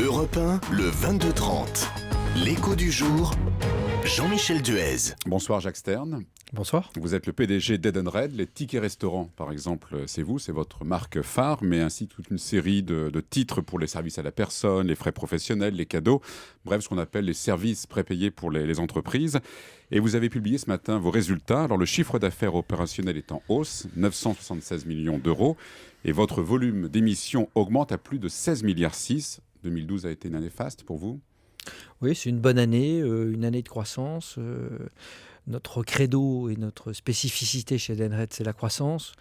Europe 1, le 22-30. L'écho du jour, Jean-Michel Duez. Bonsoir Jacques Stern. Bonsoir. Vous êtes le PDG d'Edenred. Les tickets restaurants, par exemple, c'est vous, c'est votre marque phare, mais ainsi toute une série de titres pour les services à la personne, les frais professionnels, les cadeaux, bref, ce qu'on appelle les services prépayés pour les entreprises. Et vous avez publié ce matin vos résultats. Alors le chiffre d'affaires opérationnel est en hausse, 976 millions d'euros, et votre volume d'émissions augmente à plus de 16,6 milliards. 2012 a été une année faste pour vous ? Oui, c'est une bonne année, une année de croissance. Notre credo et notre spécificité chez Edenred, c'est la croissance.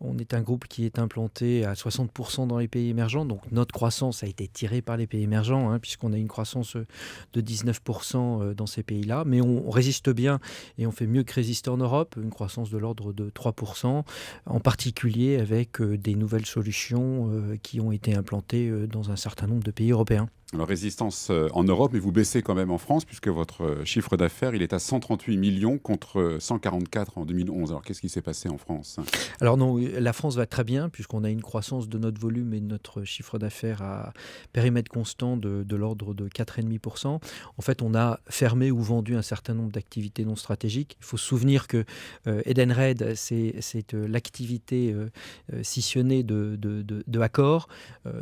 On est un groupe qui est implanté à 60% dans les pays émergents. Donc notre croissance a été tirée par les pays émergents, puisqu'on a une croissance de 19% dans ces pays-là. Mais on résiste bien et on fait mieux que résister en Europe, une croissance de l'ordre de 3%, en particulier avec des nouvelles solutions qui ont été implantées dans un certain nombre de pays européens. Alors résistance en Europe, mais vous baissez quand même en France, puisque votre chiffre d'affaires, il est à 138 millions contre 144 en 2011. Alors qu'est-ce qui s'est passé en France ? Alors non, la France va très bien, puisqu'on a une croissance de notre volume et de notre chiffre d'affaires à périmètre constant de l'ordre de 4,5%. En fait, on a fermé ou vendu un certain nombre d'activités non stratégiques. Il faut se souvenir que Edenred, c'est l'activité scissionnée de Accor.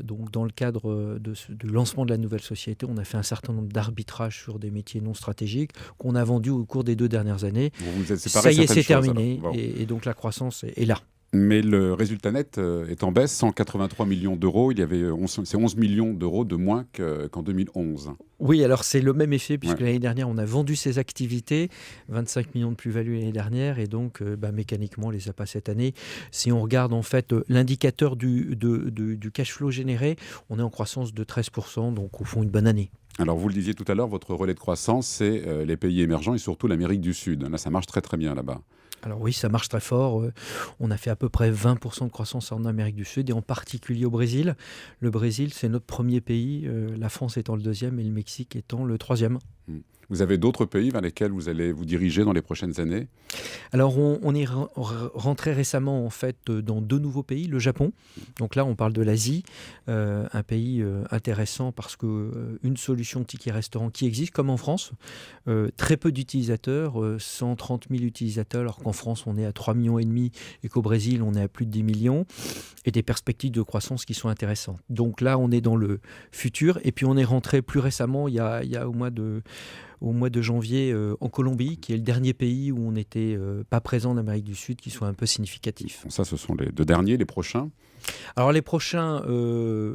Donc dans le cadre du lancement de la nouvelle société, on a fait un certain nombre d'arbitrages sur des métiers non stratégiques qu'on a vendus au cours des 2 dernières années. Vous êtes séparé. Ça y est, c'est choses, terminé. alors. Wow. Et donc la croissance est là. Mais le résultat net est en baisse, 183 millions d'euros. Il y avait 11 millions d'euros de moins qu'en 2011. Oui, alors c'est le même effet, puisque l'année dernière, on a vendu ces activités, 25 millions de plus-value l'année dernière, et donc mécaniquement, on ne les a pas cette année. Si on regarde en fait l'indicateur du cash flow généré, on est en croissance de 13%, donc au fond une bonne année. Alors vous le disiez tout à l'heure, votre relais de croissance, c'est les pays émergents et surtout l'Amérique du Sud. Là, ça marche très très bien là-bas. Alors oui, ça marche très fort. On a fait à peu près 20% de croissance en Amérique du Sud et en particulier au Brésil. Le Brésil, c'est notre premier pays, la France étant le deuxième et le Mexique étant le troisième. Vous avez d'autres pays vers lesquels vous allez vous diriger dans les prochaines années ? Alors on est rentré récemment en fait dans 2 nouveaux pays, le Japon. Donc là on parle de l'Asie, un pays intéressant parce que une solution ticket restaurant qui existe comme en France, très peu d'utilisateurs, 130 000 utilisateurs, alors qu'en France on est à 3,5 millions et qu'au Brésil on est à plus de 10 millions, et des perspectives de croissance qui sont intéressantes. Donc là on est dans le futur, et puis on est rentré plus récemment, il y a au mois de janvier en Colombie, qui est le dernier pays où on n'était pas présent en Amérique du Sud, qui soit un peu significatif. Bon, ça, ce sont les 2 derniers, les prochains ? Alors les prochains,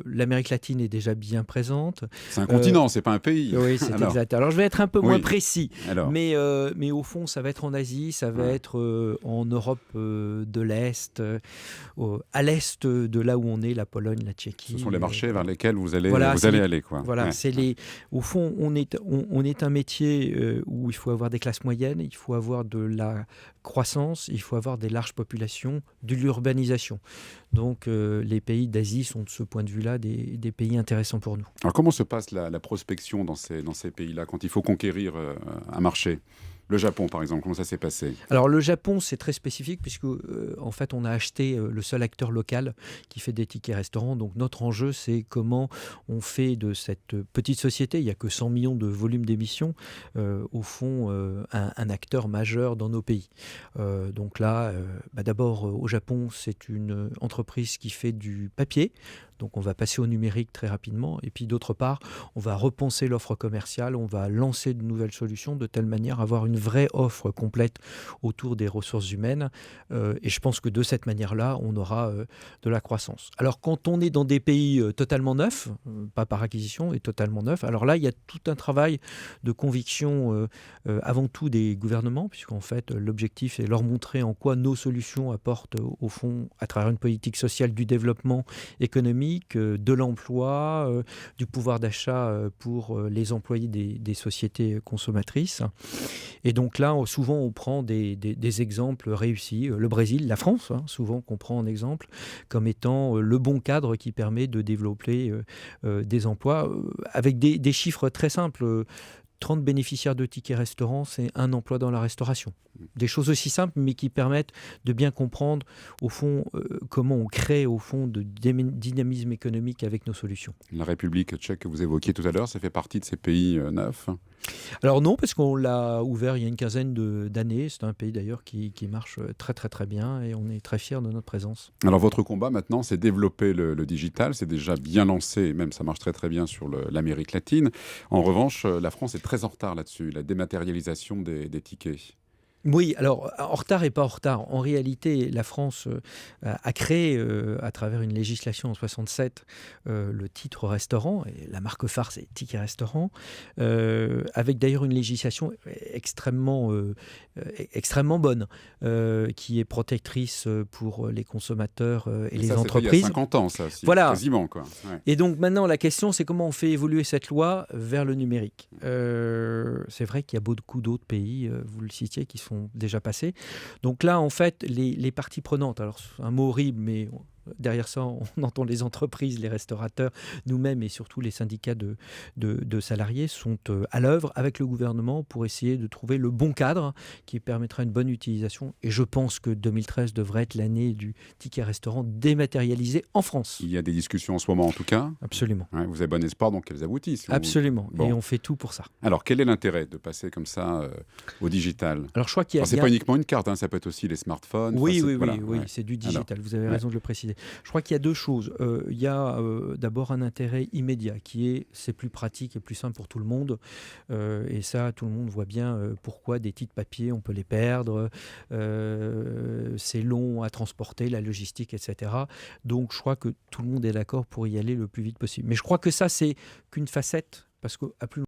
l'Amérique latine est déjà bien présente. C'est un continent, c'est pas un pays. Oui, c'est exact. Alors je vais être un peu moins précis, alors. Mais au fond, ça va être en Asie, ça va être en Europe de l'Est, à l'Est de là où on est, la Pologne, la Tchéquie. Ce sont les marchés vers lesquels vous allez aller, quoi. Voilà, au fond, on est un métier où il faut avoir des classes moyennes, il faut avoir de la croissance, il faut avoir des larges populations, de l'urbanisation. Donc les pays d'Asie sont de ce point de vue-là des pays intéressants pour nous. Alors comment se passe la prospection dans ces pays-là quand il faut conquérir un marché ? Le Japon, par exemple, comment ça s'est passé ? Alors le Japon, c'est très spécifique puisque en fait, on a acheté le seul acteur local qui fait des tickets restaurants. Donc notre enjeu, c'est comment on fait de cette petite société, il n'y a que 100 millions de volume d'émissions, au fond, un acteur majeur dans nos pays. Donc là, d'abord, au Japon, c'est une entreprise qui fait du papier. Donc on va passer au numérique très rapidement. Et puis d'autre part, on va repenser l'offre commerciale, on va lancer de nouvelles solutions de telle manière à avoir une vraie offre complète autour des ressources humaines. Et je pense que de cette manière-là, on aura de la croissance. Alors quand on est dans des pays totalement neufs, pas par acquisition, et totalement neufs, alors là, il y a tout un travail de conviction avant tout des gouvernements, puisqu'en fait, l'objectif est leur montrer en quoi nos solutions apportent au fond, à travers une politique sociale, du développement économique, de l'emploi, du pouvoir d'achat pour les employés des sociétés consommatrices. Et donc là, souvent, on prend des exemples réussis. Le Brésil, la France, souvent qu'on prend en exemple, comme étant le bon cadre qui permet de développer des emplois avec des chiffres très simples. 30 bénéficiaires de tickets restaurants, c'est un emploi dans la restauration. Des choses aussi simples, mais qui permettent de bien comprendre, au fond, comment on crée, au fond, de dynamisme économique avec nos solutions. La République tchèque que vous évoquiez tout à l'heure, ça fait partie de ces pays neufs? Alors non, parce qu'on l'a ouvert il y a une quinzaine d'années. C'est un pays d'ailleurs qui marche très très très bien et on est très fiers de notre présence. Alors votre combat maintenant, c'est développer le digital. C'est déjà bien lancé, et même ça marche très très bien sur l'Amérique latine. En revanche, la France est très en retard là-dessus, la dématérialisation des tickets. Oui, alors en retard et pas en retard. En réalité, la France a créé, à travers une législation en 67, le titre restaurant, et la marque phare c'est Ticket Restaurant, avec d'ailleurs une législation extrêmement bonne, qui est protectrice pour les consommateurs et les ça, entreprises. Il y a 50 ans, ça aussi, voilà. Quasiment, quoi. Ouais. Et donc maintenant, la question, c'est comment on fait évoluer cette loi vers le numérique. C'est vrai qu'il y a beaucoup d'autres pays, vous le citiez, qui sont déjà passés. Donc là, en fait, les parties prenantes, alors c'est un mot horrible, mais derrière ça, on entend les entreprises, les restaurateurs, nous-mêmes et surtout les syndicats de salariés sont à l'œuvre avec le gouvernement pour essayer de trouver le bon cadre qui permettra une bonne utilisation. Et je pense que 2013 devrait être l'année du ticket restaurant dématérialisé en France. Il y a des discussions en ce moment, en tout cas. Absolument. Ouais, vous avez bon espoir donc qu'elles aboutissent. Absolument. Bon. Et on fait tout pour ça. Alors, quel est l'intérêt de passer comme ça au digital? Alors, je crois qu'il y a... C'est pas uniquement une carte, hein, ça peut être aussi les smartphones. Oui, voilà, oui, c'est du digital. Alors, vous avez raison de le préciser. Je crois qu'il y a deux choses. Il y a d'abord un intérêt immédiat qui est c'est plus pratique et plus simple pour tout le monde. Et ça, tout le monde voit bien pourquoi des titres papier, on peut les perdre. C'est long à transporter, la logistique, etc. Donc, je crois que tout le monde est d'accord pour y aller le plus vite possible. Mais je crois que ça, c'est qu'une facette, parce qu'à plus